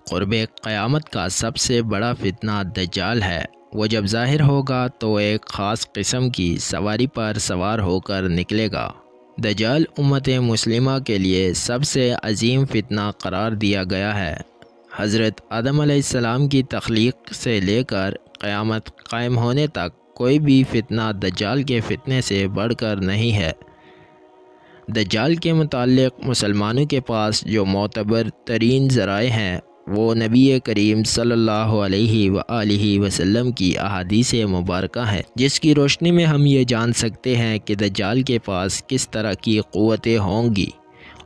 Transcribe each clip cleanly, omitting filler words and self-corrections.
قرب قیامت کا سب سے بڑا فتنہ دجال ہے۔ وہ جب ظاہر ہوگا تو ایک خاص قسم کی سواری پر سوار ہو کر نکلے گا۔ دجال امت مسلمہ کے لیے سب سے عظیم فتنہ قرار دیا گیا ہے۔ حضرت آدم علیہ السلام کی تخلیق سے لے کر قیامت قائم ہونے تک کوئی بھی فتنہ دجال کے فتنے سے بڑھ کر نہیں ہے۔ دجال کے متعلق مسلمانوں کے پاس جو معتبر ترین ذرائع ہیں وہ نبی کریم صلی اللہ علیہ وآلہ وسلم کی احادیث مبارکہ ہیں، جس کی روشنی میں ہم یہ جان سکتے ہیں کہ دجال کے پاس کس طرح کی قوتیں ہوں گی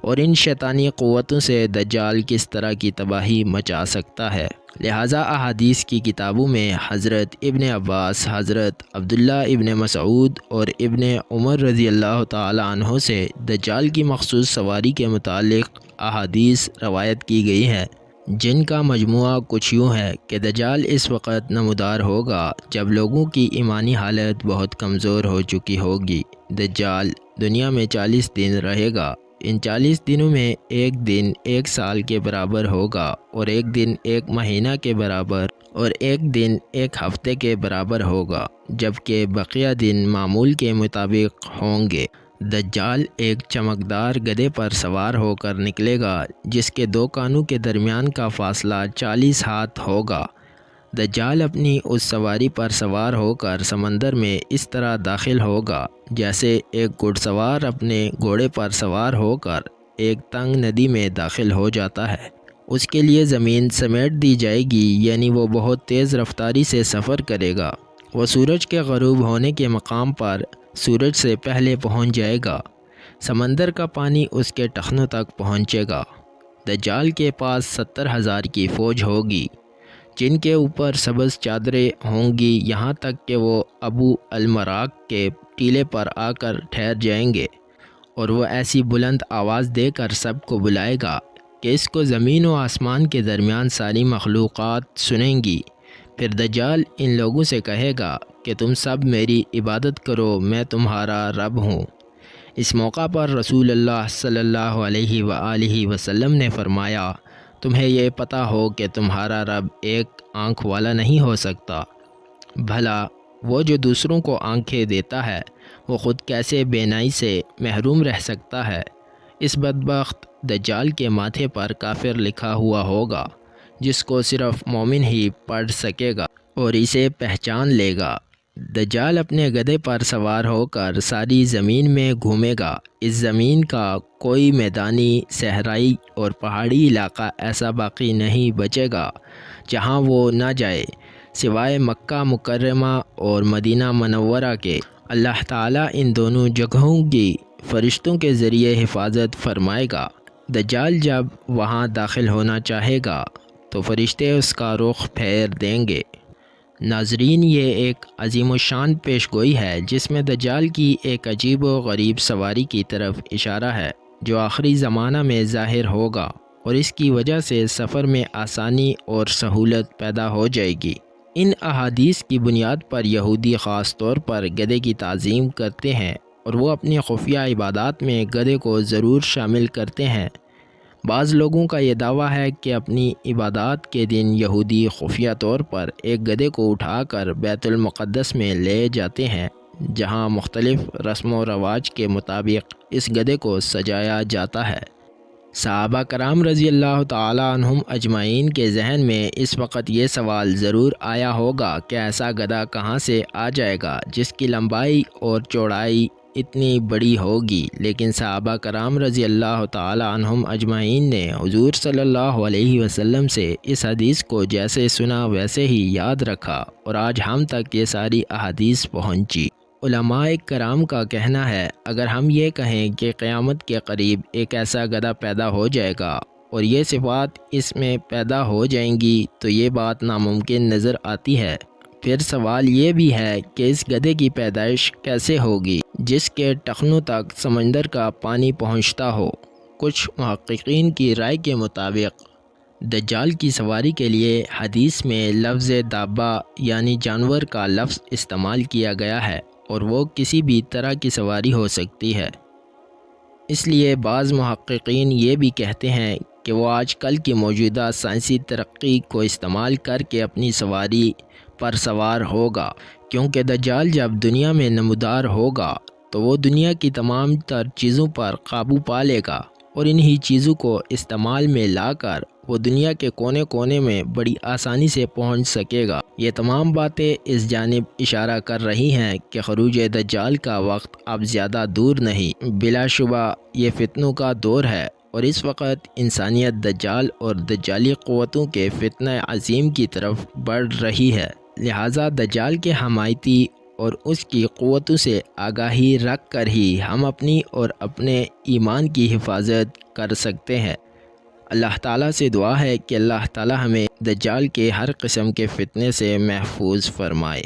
اور ان شیطانی قوتوں سے دجال کس طرح کی تباہی مچا سکتا ہے۔ لہٰذا احادیث کی کتابوں میں حضرت ابن عباس، حضرت عبداللہ ابن مسعود اور ابن عمر رضی اللہ تعالی عنہ سے دجال کی مخصوص سواری کے متعلق احادیث روایت کی گئی ہے، جن کا مجموعہ کچھ یوں ہے کہ دجال اس وقت نمودار ہوگا جب لوگوں کی ایمانی حالت بہت کمزور ہو چکی ہوگی۔ دجال دنیا میں 40 دن رہے گا۔ ان 40 دنوں میں ایک دن 1 سال کے برابر ہوگا اور ایک دن 1 مہینہ کے برابر اور ایک دن 1 ہفتے کے برابر ہوگا، جبکہ بقیہ دن معمول کے مطابق ہوں گے۔ دجال ایک چمکدار گدھے پر سوار ہو کر نکلے گا جس کے 2 کانوں کے درمیان کا فاصلہ 40 ہاتھ ہوگا۔ دجال اپنی اس سواری پر سوار ہو کر سمندر میں اس طرح داخل ہوگا جیسے ایک گھڑ سوار اپنے گھوڑے پر سوار ہو کر ایک تنگ ندی میں داخل ہو جاتا ہے۔ اس کے لیے زمین سمیٹ دی جائے گی، یعنی وہ بہت تیز رفتاری سے سفر کرے گا۔ وہ سورج کے غروب ہونے کے مقام پر سورج سے پہلے پہنچ جائے گا۔ سمندر کا پانی اس کے ٹخنوں تک پہنچے گا۔ دجال کے پاس 70,000 کی فوج ہوگی، جن کے اوپر سبز چادریں ہوں گی، یہاں تک کہ وہ ابو المراق کے ٹیلے پر آ کر ٹھہر جائیں گے، اور وہ ایسی بلند آواز دے کر سب کو بلائے گا کہ اس کو زمین و آسمان کے درمیان ساری مخلوقات سنیں گی۔ پھر دجال ان لوگوں سے کہے گا کہ تم سب میری عبادت کرو، میں تمہارا رب ہوں۔ اس موقع پر رسول اللہ صلی اللہ علیہ وآلہ وسلم نے فرمایا، تمہیں یہ پتہ ہو کہ تمہارا رب ایک آنکھ والا نہیں ہو سکتا، بھلا وہ جو دوسروں کو آنکھیں دیتا ہے وہ خود کیسے بینائی سے محروم رہ سکتا ہے؟ اس بدبخت دجال کے ماتھے پر کافر لکھا ہوا ہوگا، جس کو صرف مومن ہی پڑھ سکے گا اور اسے پہچان لے گا۔ دجال اپنے گدھے پر سوار ہو کر ساری زمین میں گھومے گا۔ اس زمین کا کوئی میدانی، صحرائی اور پہاڑی علاقہ ایسا باقی نہیں بچے گا جہاں وہ نہ جائے، سوائے مکہ مکرمہ اور مدینہ منورہ کے۔ اللہ تعالیٰ ان دونوں جگہوں کی فرشتوں کے ذریعے حفاظت فرمائے گا۔ دجال جب وہاں داخل ہونا چاہے گا تو فرشتے اس کا رخ پھیر دیں گے۔ ناظرین، یہ ایک عظیم الشان پیش گوئی ہے جس میں دجال کی ایک عجیب و غریب سواری کی طرف اشارہ ہے جو آخری زمانہ میں ظاہر ہوگا، اور اس کی وجہ سے سفر میں آسانی اور سہولت پیدا ہو جائے گی۔ ان احادیث کی بنیاد پر یہودی خاص طور پر گدھے کی تعظیم کرتے ہیں اور وہ اپنی خفیہ عبادات میں گدھے کو ضرور شامل کرتے ہیں۔ بعض لوگوں کا یہ دعویٰ ہے کہ اپنی عبادات کے دن یہودی خفیہ طور پر ایک گدھے کو اٹھا کر بیت المقدس میں لے جاتے ہیں، جہاں مختلف رسم و رواج کے مطابق اس گدھے کو سجایا جاتا ہے۔ صحابہ کرام رضی اللہ تعالی عنہم اجمعین کے ذہن میں اس وقت یہ سوال ضرور آیا ہوگا کہ ایسا گدھا کہاں سے آ جائے گا جس کی لمبائی اور چوڑائی اتنی بڑی ہوگی، لیکن صحابہ کرام رضی اللہ تعالی عنہم اجمعین نے حضور صلی اللہ علیہ وسلم سے اس حدیث کو جیسے سنا ویسے ہی یاد رکھا، اور آج ہم تک یہ ساری احادیث پہنچی۔ علماء کرام کا کہنا ہے، اگر ہم یہ کہیں کہ قیامت کے قریب ایک ایسا گدھا پیدا ہو جائے گا اور یہ صفات اس میں پیدا ہو جائیں گی تو یہ بات ناممکن نظر آتی ہے۔ پھر سوال یہ بھی ہے کہ اس گدھے کی پیدائش کیسے ہوگی جس کے ٹخنوں تک سمندر کا پانی پہنچتا ہو؟ کچھ محققین کی رائے کے مطابق دجال کی سواری کے لیے حدیث میں لفظ دابہ یعنی جانور کا لفظ استعمال کیا گیا ہے، اور وہ کسی بھی طرح کی سواری ہو سکتی ہے۔ اس لیے بعض محققین یہ بھی کہتے ہیں کہ وہ آج کل کی موجودہ سائنسی ترقی کو استعمال کر کے اپنی سواری پر سوار ہوگا، کیونکہ دجال جب دنیا میں نمودار ہوگا تو وہ دنیا کی تمام تر چیزوں پر قابو پا لے گا اور انہی چیزوں کو استعمال میں لا کر وہ دنیا کے کونے کونے میں بڑی آسانی سے پہنچ سکے گا۔ یہ تمام باتیں اس جانب اشارہ کر رہی ہیں کہ خروج دجال کا وقت اب زیادہ دور نہیں۔ بلا شبہ یہ فتنوں کا دور ہے اور اس وقت انسانیت دجال اور دجالی قوتوں کے فتنہ عظیم کی طرف بڑھ رہی ہے، لہٰذا دجال کے حمایتی اور اس کی قوتوں سے آگاہی رکھ کر ہی ہم اپنی اور اپنے ایمان کی حفاظت کر سکتے ہیں۔ اللہ تعالیٰ سے دعا ہے کہ اللہ تعالیٰ ہمیں دجال کے ہر قسم کے فتنے سے محفوظ فرمائے۔